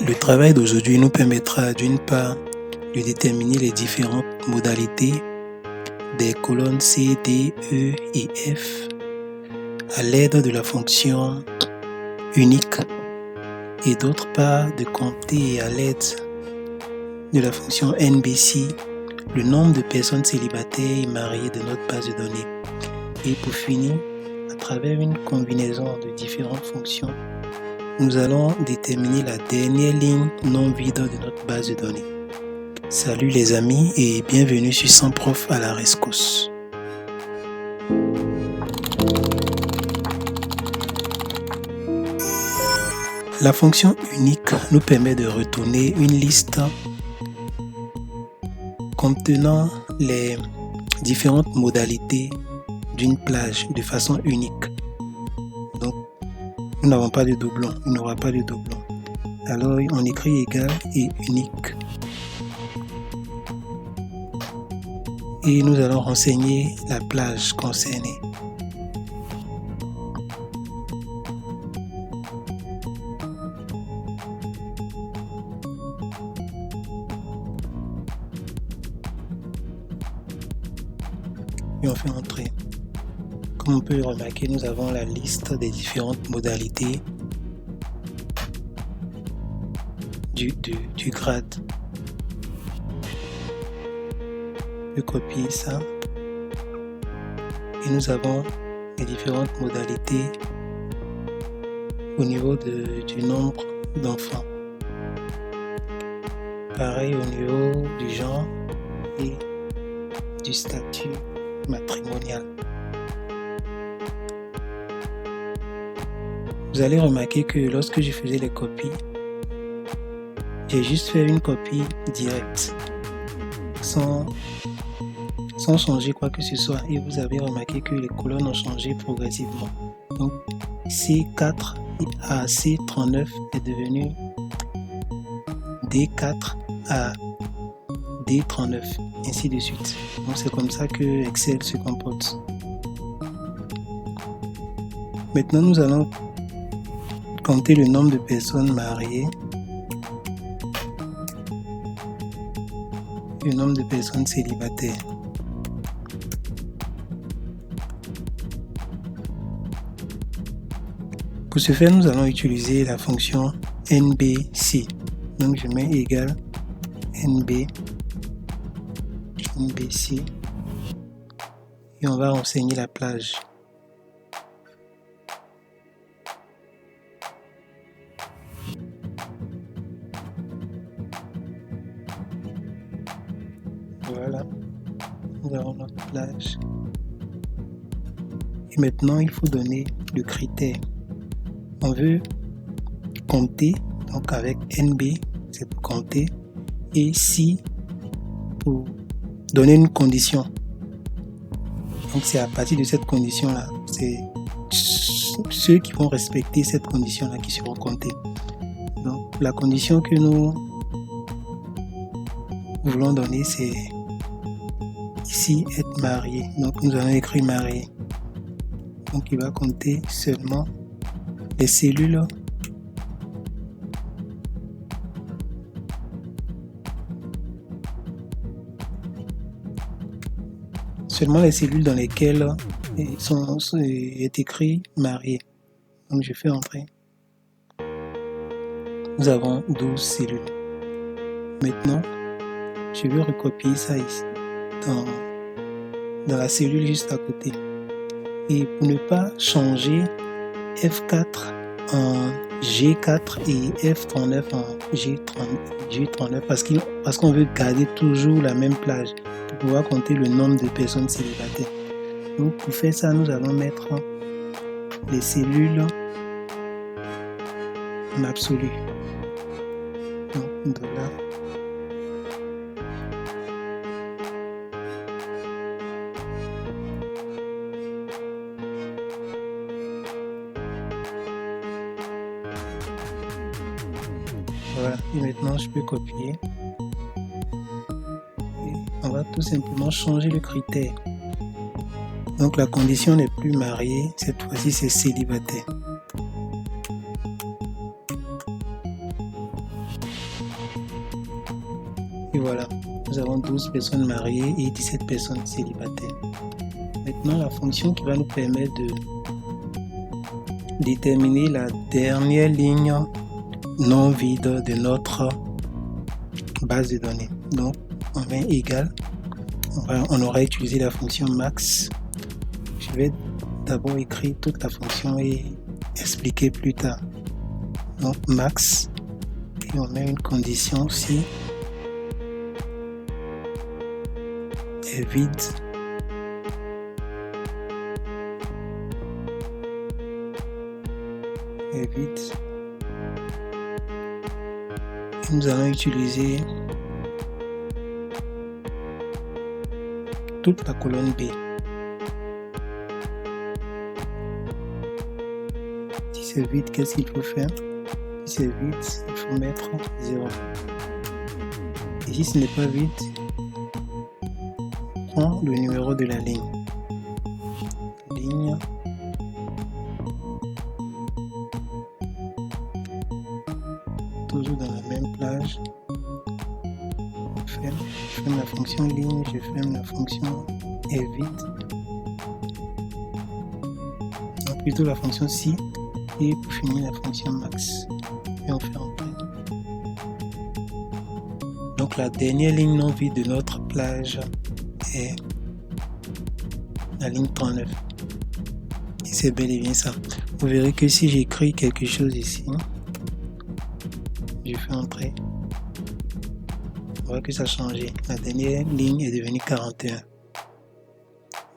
Le travail d'aujourd'hui nous permettra d'une part de déterminer les différentes modalités des colonnes C, D, E et F à l'aide de la fonction unique et d'autre part de compter à l'aide de la fonction NBC le nombre de personnes célibataires et mariées de notre base de données. Et pour finir, à travers une combinaison de différentes fonctions, nous allons déterminer la dernière ligne non vide de notre base de données. Salut les amis et bienvenue sur 100 Prof à la rescousse. La fonction unique nous permet de retourner une liste contenant les différentes modalités d'une plage de façon unique. Donc, nous n'avons pas de doublon, il n'y aura pas de doublon. Alors, on écrit égal et unique. Et nous allons renseigner la plage concernée. Et on fait entrer. Comme on peut le remarquer, nous avons la liste des différentes modalités du grade. Je copie ça. Et nous avons les différentes modalités au niveau du nombre d'enfants. Pareil au niveau du genre et du statut matrimonial. Vous allez remarquer que lorsque je faisais les copies, j'ai juste fait une copie directe, sans changer quoi que ce soit. Et vous avez remarqué que les colonnes ont changé progressivement. Donc C4 à C39 est devenu D4 à D39, ainsi de suite. Donc c'est comme ça que Excel se comporte. Maintenant nous allons compter le nombre de personnes mariées, le nombre de personnes célibataires. Pour ce faire, nous allons utiliser la fonction NBC. Donc je mets égal NBC et on va renseigner la plage. Voilà, nous avons notre plage. Et maintenant, il faut donner le critère. On veut compter, donc avec NB, c'est pour compter, et C pour donner une condition. Donc c'est à partir de cette condition-là, c'est ceux qui vont respecter cette condition-là qui seront comptés. Donc la condition que nous voulons donner, c'est ici être marié. Donc nous allons écrire marié. Donc il va compter seulement les cellules dans lesquelles est écrit marié. Donc je fais entrer. Nous avons 12 cellules. Maintenant, je vais recopier ça ici dans la cellule juste à côté. Et pour ne pas changer F4 en G4 et F39 en G39 parce qu'on veut garder toujours la même plage pour pouvoir compter le nombre de personnes célibataires. Donc pour faire ça, nous allons mettre les cellules en absolu. Donc $. Voilà, et maintenant je peux copier. Et on va tout simplement changer le critère. Donc la condition n'est plus mariée, cette fois-ci c'est célibataire. Et voilà, nous avons 12 personnes mariées et 17 personnes célibataires. Maintenant, la fonction qui va nous permettre de déterminer la dernière ligne non vide de notre base de données. Donc, on met égal. On aura utilisé la fonction max. Je vais d'abord écrire toute la fonction et expliquer plus tard. Donc, max. Et on met une condition aussi. Est vide. Est vide. Et nous allons utiliser toute la colonne B. Si c'est vide, qu'est-ce qu'il faut faire? Si c'est vide, il faut mettre 0. Et si ce n'est pas vide, prends le numéro de la ligne. Ligne. Toujours dans la même plage. Je ferme la fonction ligne, je ferme la fonction est vide. Donc plutôt la fonction si et pour finir la fonction max. Et on fait entrer. Donc la dernière ligne non vide de notre plage est la ligne 39. Et c'est bel et bien ça. Vous verrez que si j'écris quelque chose ici, je fais entrer. On voit que ça a changé. La dernière ligne est devenue 41.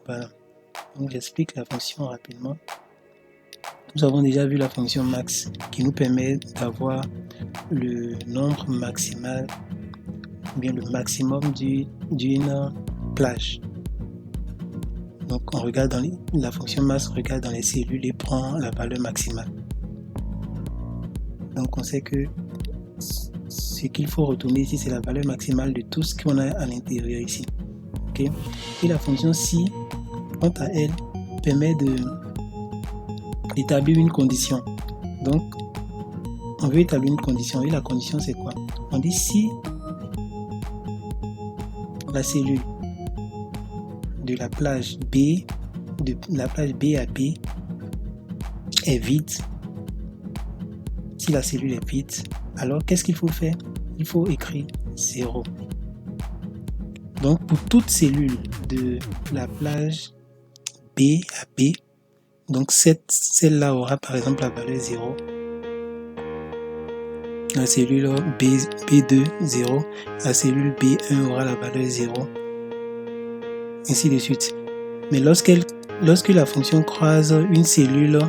Voilà. Donc j'explique la fonction rapidement. Nous avons déjà vu la fonction max qui nous permet d'avoir le nombre maximal, ou bien le maximum d'une plage. Donc on regarde dans la fonction max regarde dans les cellules et prend la valeur maximale. Donc on sait que ce qu'il faut retourner ici, c'est la valeur maximale de tout ce qu'on a à l'intérieur ici. Okay? Et la fonction si, quant à elle, permet d'établir une condition. Donc, on veut établir une condition. Et la condition, c'est quoi? On dit si la cellule de la plage B, de la plage B à B est vide, si la cellule est vide, alors qu'est-ce qu'il faut faire? Il faut écrire 0. Donc pour toute cellule de la plage B à B, donc celle-là aura par exemple la valeur 0. La cellule B2, 0. La cellule B1 aura la valeur 0. Ainsi de suite. Mais lorsque la fonction croise une cellule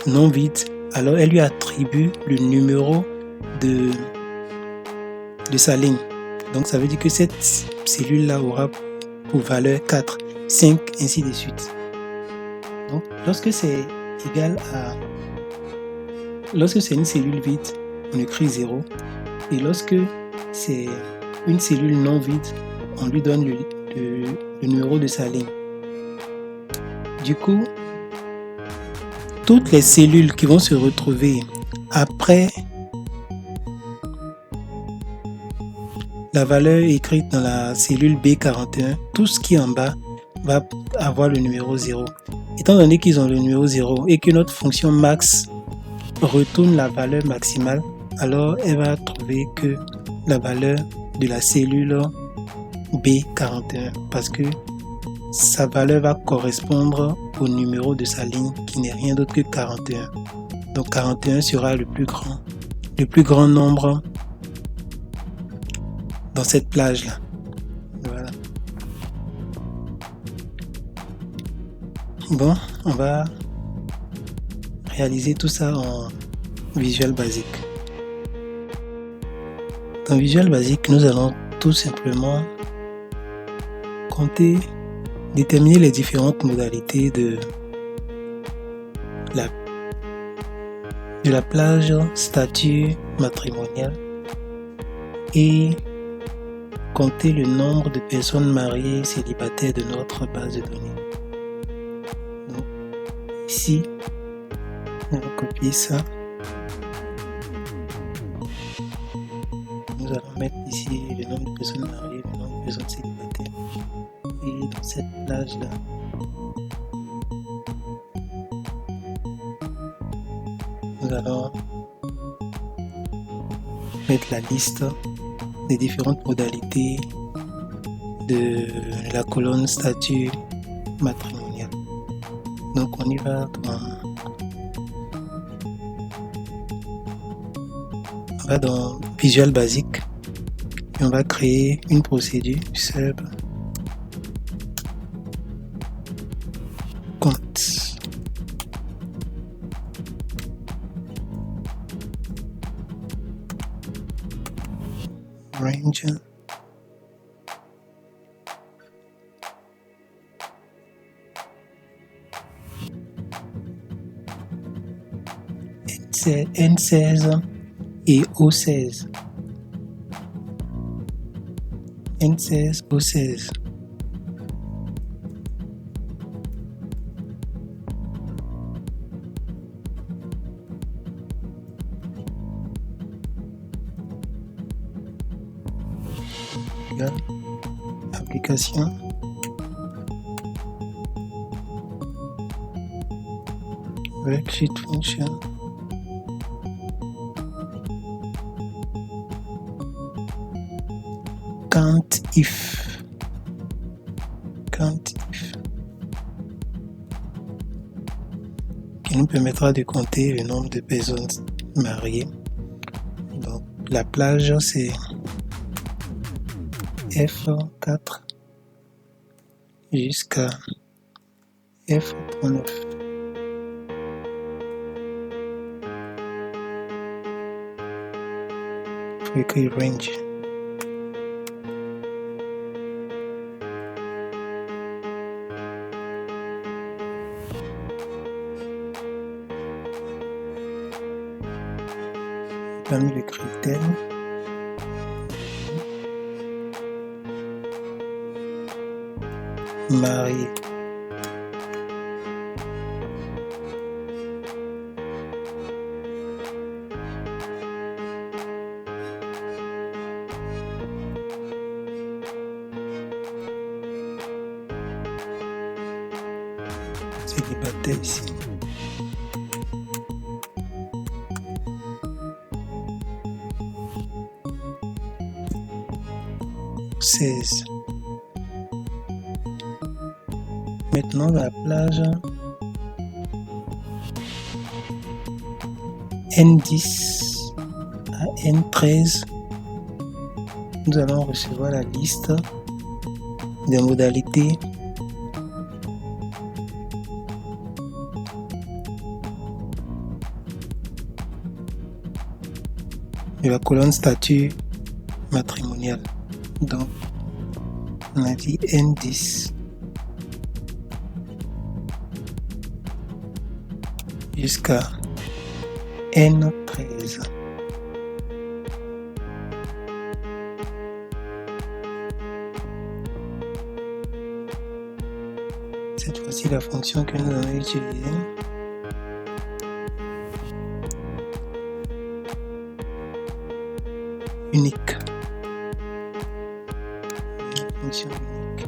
non vide, alors elle lui attribue le numéro de sa ligne. Donc ça veut dire que cette cellule-là aura pour valeur 4, 5, ainsi de suite. Donc lorsque c'est égal à... Lorsque c'est une cellule vide, on écrit 0. Et lorsque c'est une cellule non vide, on lui donne le numéro de sa ligne. Du coup, toutes les cellules qui vont se retrouver après la valeur écrite dans la cellule B41, tout ce qui est en bas va avoir le numéro 0. Étant donné qu'ils ont le numéro 0 et que notre fonction max retourne la valeur maximale, alors elle va trouver que la valeur de la cellule B41 parce que sa valeur va correspondre au numéro de sa ligne qui n'est rien d'autre que 41. Donc 41 sera le plus grand nombre dans cette plage là. Voilà. Bon, on va réaliser tout ça en Visual Basic. Dans Visual Basic, nous allons tout simplement déterminer les différentes modalités de la plage statut matrimonial et compter le nombre de personnes mariées et célibataires de notre base de données. Donc, ici, on va copier ça. nous allons mettre ici le nombre de personnes mariées, le nombre de personnes célibataires. Et dans cette plage-là, nous allons mettre la liste des différentes modalités de la colonne statut matrimonial. Donc on y va dans Visual Basic et on va créer une procédure sub compte. Range N16 et O16. N16, O16. Application. Worksheet function. Count if qui nous permettra de compter le nombre de personnes mariées. Donc la plage c'est F4 jusqu'à F39. Frequency range. Parmi les critères, marié, célibataire ici. Maintenant la plage N10 à N13, nous allons recevoir la liste des modalités de la colonne statut matrimonial. Donc on a dit N10 jusqu'à N13. Cette fois-ci, la fonction que nous allons utiliser unique. Une fonction unique.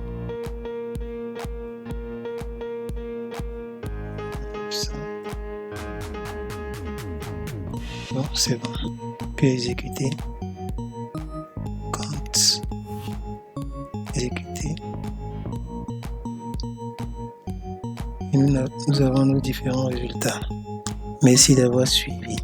Bon, c'est bon. On peut exécuter. Compte. Exécuter. Et nous avons nos différents résultats. Merci d'avoir suivi.